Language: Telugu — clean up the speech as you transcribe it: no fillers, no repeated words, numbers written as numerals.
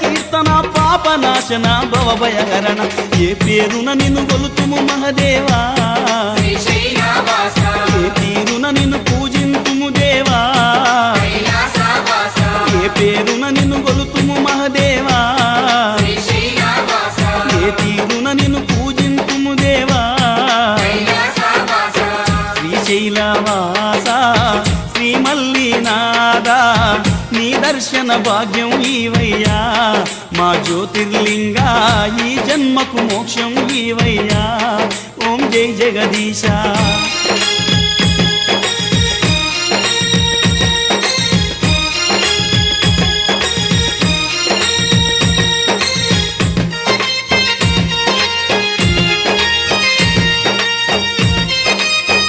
కీర్తన పాపనాశన భవభయహరణ ఏ పేరున నిన్ను గొలుతుము మహదేవా ఏ తీరున నిన్ను పూజింతుము దేవా ఏ పేరున నిన్ను గొలుతుము మహదేవా ఏ తీరున నిన్ను పూజింతుము దేవా శ్రీశైలవాస శ్రీ మల్లినాథ నీ దర్శన భాగ్యం ఈవయ్యా మా జ్యోతిర్లింగా ఈ జన్మకు మోక్షం ఈవయ్యా ఓం జై జగదీశ